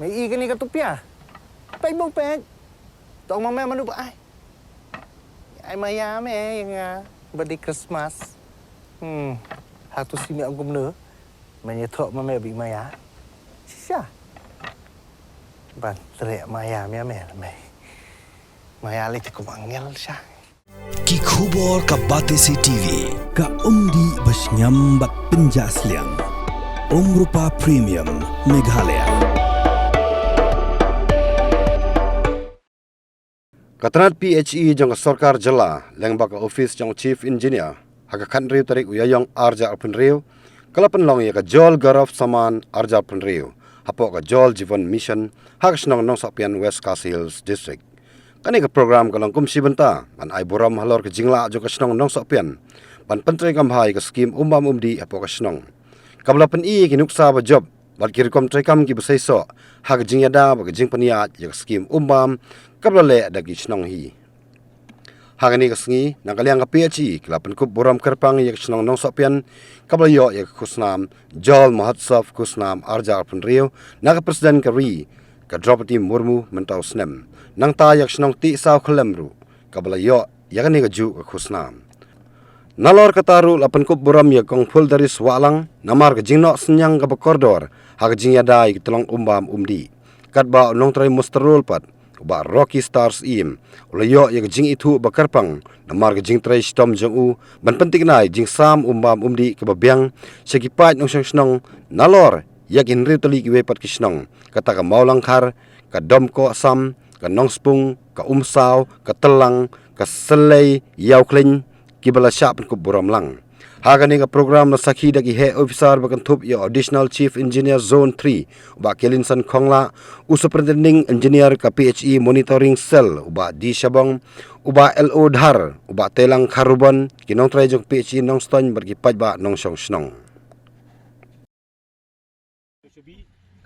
Mày y cái này cái tụp à? Tay bông bẹt. Tao mà mẹ mà núp ai mà ya mẹ yang birthday Christmas. Satu sini aku bener. Mày thọ mà mẹ bị maya. Siapa? Ban teriak maya mẹ là mày. Maya lagi cukup angel sah. Ki khubor ka Batesi TV ka umdi basnyambat penjaslian. Rupa Premium Meghalaya. Katrat PHE jong sarkar jala lengbak office jong chief engineer haka khanriu tarik uyayong arja alpenriu kalapan long ya ka jol garaf saman arja alpenriu hapo ka jol jivan mission hak snong nong sapian West Khasi Hills district kani ka program kalang kumsi benta an ai boram halor ka jingla jo ka snong nong sapian pan pentre kam hai ka scheme umbam umdi hapo ka snong kablapan I ki nuksa ba job bat kirkom trekam ki besai so hak jingyada ba ka jingpania ya ka scheme umbam kabla le dagi snong hi hagani kasngi nangkaliang ka PHE kelapan kup boram kerpang yak snong nong sapian kabla yo yak kusnam jol mahatsav kusnam arja alpenriu naga presiden kari ka Draupadi Murmu mentau snem nang ta yak snong ti saw khalemru kabla yo yakani ka ju ka kusnam nalor kataru lapan kup boram yak kong full dari swalang namar ka jingno senyang ka bakordor hag jingyada ik tolong umbam umdi katba nong trai mustarul pat ba Rocky Stars im ulayo yak jing itu bakarpang namar jing trai stom jong u ban penting nai jing sam umbam umdi ke babyang sekipat nong snong nalor yak in ritali ki wepat kisnong kata ka maulang khar ka domko sam ka nongspung ka umsaw ka telang ka selei yaw kling ki bala syap ku boram lang hagani ka program na sakhi dagi he officer bakan thup ya additional chief engineer zone 3 ba kelinsan khongla superintending engineer ka PHE monitoring cell uba di Sabang uba LO dhar uba telang kharuban kinong trai jong PHE nong ston bergi pajba nong song snong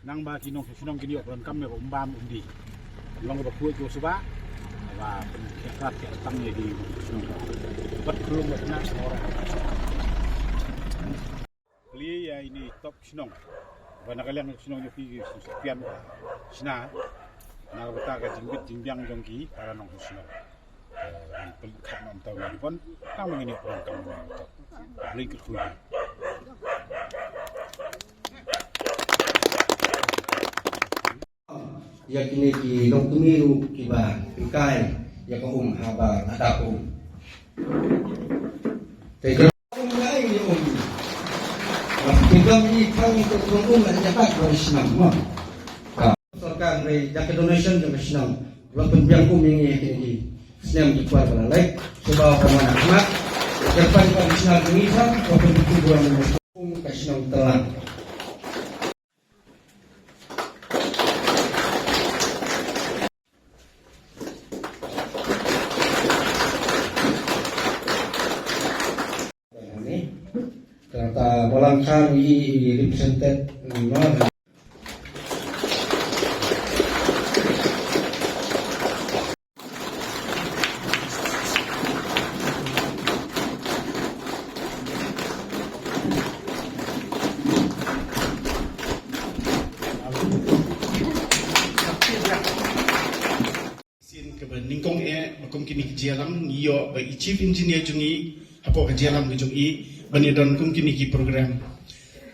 nang ba kinong snong kini ok kam me umbam umdi long ba ku suba wa penkat ke tang ye di snong bat kelum na orang beli ya ini top snong bana kalian snong yo pi sepian sna na bata ka jingbit jingbyang jongki para nong snong pel khat nam taw ni pon ta mengini orang kam beli ke khu ya kini ki long tumiru ki ba pikai ya ko haba ada ko Tinggal ini kami tertunggu dan dapat berislam. Sorkan dari jaket donation juga senang. Walaupun biang kuming ini senang dibuat pada lain. Sebab orang amat depan kami senang mengisah. Walaupun tujuan mengesung kesenang telang. Ternyata bolang kami represented nomor ningkong makom kini kejalam iyo bagi chief engineer jungi apa kejalam jungi bani don kum kini ki program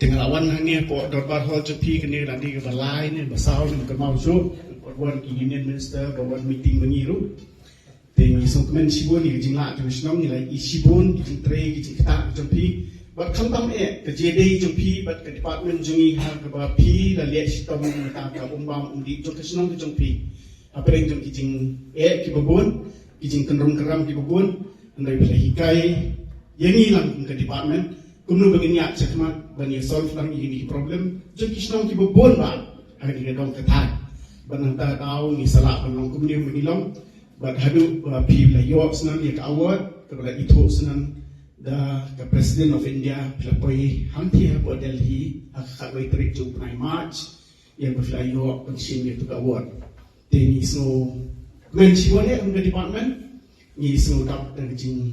dengan awan hangi po dorbar hall jepi kini nanti ke balai ni basau ni ke mau so wan union minister wan meeting mengiru tengi sokmen sibon ni jingla tu snong ni lai sibon jing tre jing kata jepi bat khantam ke JD jepi bat ke department jungi ha ke ba pi la le stom ta ka umbam undi jo ke snong jepi apa yang jing ki babon jing kenrum keram ki babon andai bela hikai yang hilang ke department kumnu begini ya cekmat bani solve lang ini problem jom kisnong ki bobon ba hari ni dong ketat banang ta tahu ni salah banang kumni menilong bad hadu pi la yo senang ya ka award kepada itu senang da ka president of India pelapoi hampi ha bo Delhi akak wai tarik jom 9 March yang berfly yo pensin dia tu ka award teni so men sibone ke department ni so dap dan jing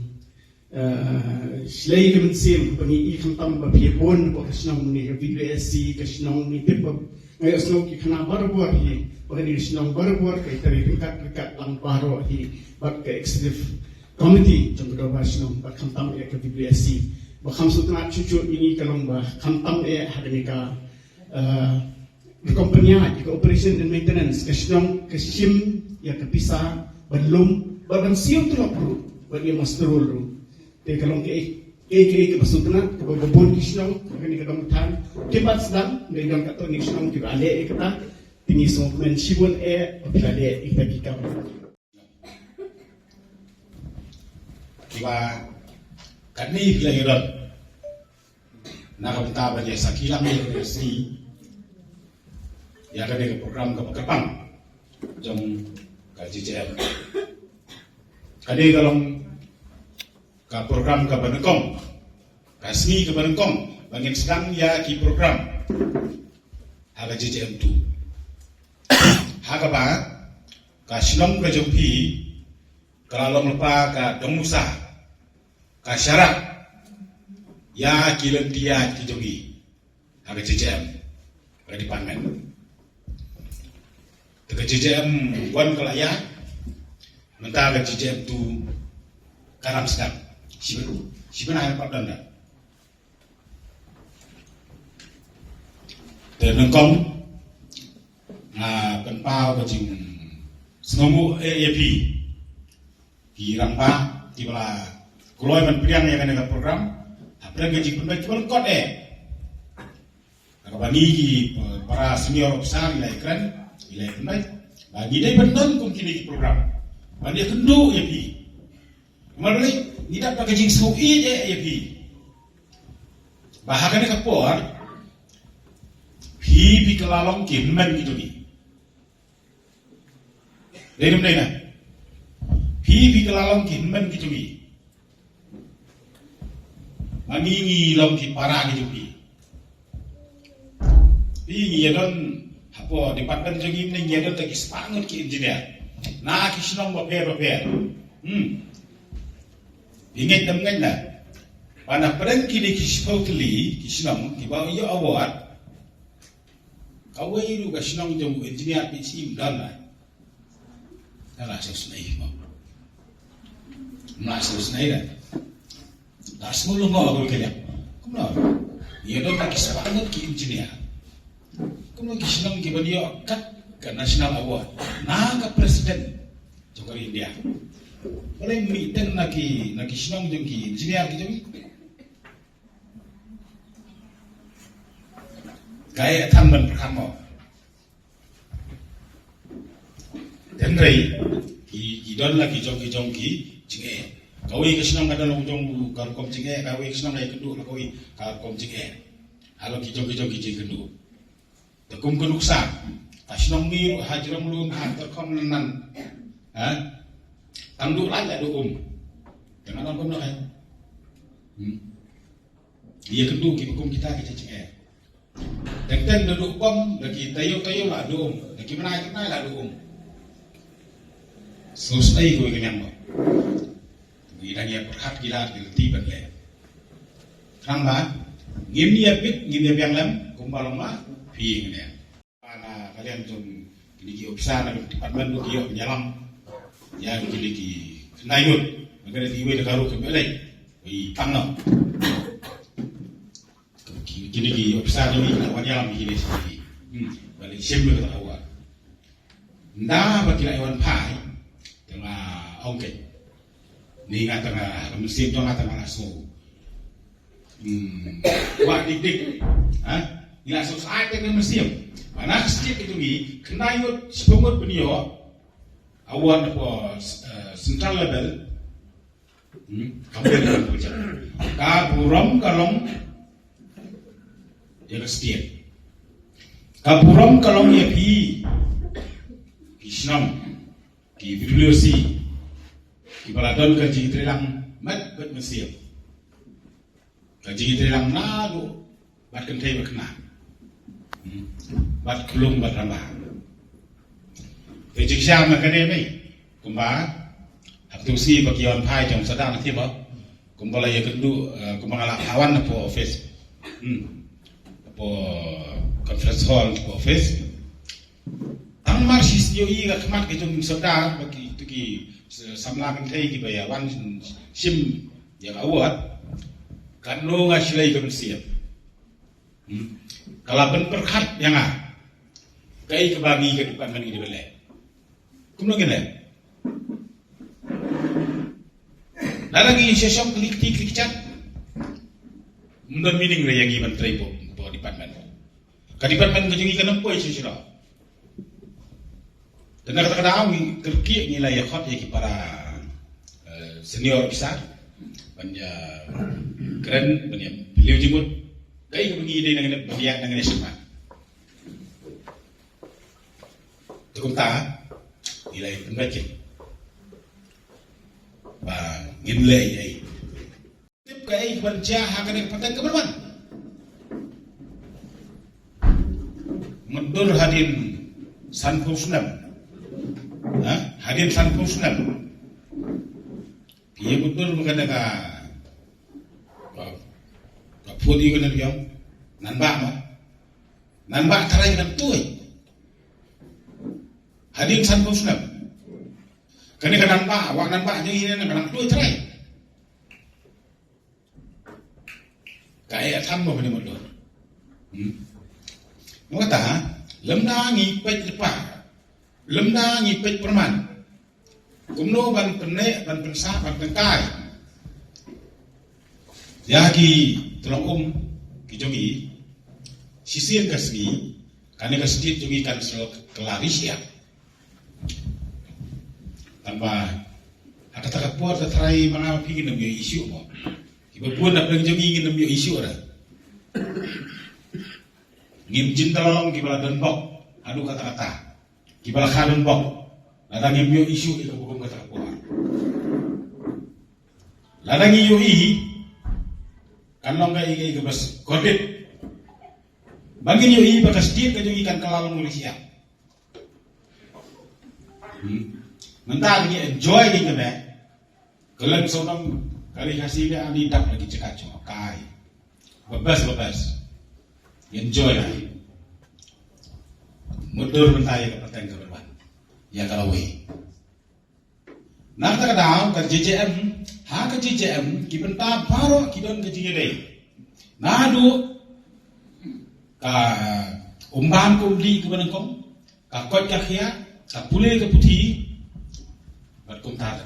Selain kemensim peni ikan tambah piapun, apa kesenang ni video SC kesenang ni tip Ngayon snow ki kana barbuar hi, bagani sinong barbuar kay tari dekat lang baro hi, bag ke executive committee jong kedoba sinong bag kantam ke BBSC, bag kamsu tena cucu ini kalong ba kantam hadani ka kompanya di operation and maintenance ke sinong ke sim ya ke pisa belum badan siu tu lapru bagi masterul ru, te kalong ke basutna ke babon kisnong kani ka damutan tibat sedang dari dong kato ni kisnong ki ale kata tinggi men sibun bilale ikta kikam kiba kani bila yodon na kapta ba dia sakilang ni resmi ya kani ke program ke kepang jong ka JJM kani kalong ka program ka Banengkong, kasmi ka Banengkong, bangin sedang ya ki program haga JJM tu, haga ba ka sinong ka jompi, kalalong lepa ka dongmusa, ka syarat ya ki lentia ki jongi haga JJM, ka departemen, ka JJM wan kalaya, mentah ka JJM tu karam sedang. Siapa nak dapat dana? Banengkong, penpau kecing senomu AAP, di rampa, di bala keluar penpilihan yang ada program, apa kecing penbaik cuma kot Kakabani di para senior besar ilai keren, ilai penbaik, bagi dia benar mungkin di program, bagi dia kendu AAP, malah tidak pakai jing sui ya pi bahagian kapor pi kelalong kinmen gitu ni dari mana pi kelalong kinmen gitu ni mangingi long ki para gitu pi ni don hapo departemen jogi ni don tak sepangut ki engineer na kisnong baper ingat dengan na, pada perang kini kispautli kisnong kibau yo award, kawai lu kisnong jom engineer PC dana, dana sesuai mo, mas sesuai dah, dah semua lu mau aku kaya, kumno, ia dah tak kispaut ki engineer, kumno kisnong kibau yo kat ke national award, na ke presiden jokar India. Oleh meeting naki sinong jengki engineer ki jengki gaya tanban perkamo denrai ki don lagi jongki jenge kawi ke sinong kada long jong karkom jenge kawi ke sinong ai kendu kawi karkom jenge halo ki jongki jeng kendu tekum kenuksa asinong miru hajram lu hantar kom nan tanduk lagi ada jangan apa nak dia kendu ki hukum kita cecek dan duduk bom lagi tayo lah ada lagi menai lah ada selesai kau kenyang kita dia perhat gila di balik kenapa ngimnya yang lem kumbalong lah pi ini mana kalian jom ini opsa nak departemen lu kio penyalam ya kili nayut magana diwe da karo kembali wi pangno kini ki opsa ni na wanya mi kini sini balik sembe ka awak nda bakila iwan pai tengah ongke ni ngata nga musim to ngata nga aso wa dik ni aso sai ke musim mana setiap itu ni kenayut sepungut penio awan po central level kamu dengan kerja kaburom kalong ya setiap kaburom kalong ya pi kisnam ki bibliosi ki baladon kaji trelang mat bet mesir kaji trelang nalu bat kentai berkena bat kelung bat rambah Vijik siang makanya ni, kumba, waktu si bagian pai jam sedang nanti bah, kumba lagi kendu, kumba ngalak kawan apa office, apa conference hall ko office ang marxist yo i ga khamat ke jong soda bagi tu ki samla kan thai ki baya wan sim ya awat kan no nga silai kan siap kalau ben perkhat yang kai ke bagi ke depan kan di belai kumno gene lagi sesam klik chat mun meaning re yang iban trai bo department ka department ke jengi kan poi sisira dan kata-kata awi kerki nilai khot ya para senior besar banyak keren banyak beliau jemput kai ke begini dengan banyak dengan semua cukup tak nilai pembaca nilai ai tip kai baca akan patang keberman mendur hadin sanpul sunam hadin sanpul sunam dia betul mengenai ka pudi ko na diyan nanba taray kan tuy hadin sanpul sunam kani ka nanba jadi ini kan tuy taray kaya tham mo ni mo do mengata lemna ngi pej lepa lemna ngi pej perman kumno ban penne ban pensa ban tengkai ya ki tolong ki jogi sisien kasgi kane kasdit jogi kan sel klarisia tanpa kata-kata puat terai mana pingin nam isu mo ibu pun nak jogi ingin nam isu ada ngim jintalong kibala dan bok adu kata-kata kibala khadun bok ladang ngim yo isu ika bukum kata kuat ladang yo i kanong ga ika bas kodit bangin yo i bakas dir ka jogi kan kalalong Malaysia mentang ni enjoy ni kena kelang sonam kali kasih dia ani dak lagi cekaco kai bebas enjoy lah. Mudur mentaya ke petang ke berban. Ya kalau we. Nak tak kadang ke JJM, ke JJM kibenta baru kidon ke JJD. Nadu ka umbam ko uli ke benengkong, ka kot ka khia, ka pule ke putih, berkum tak.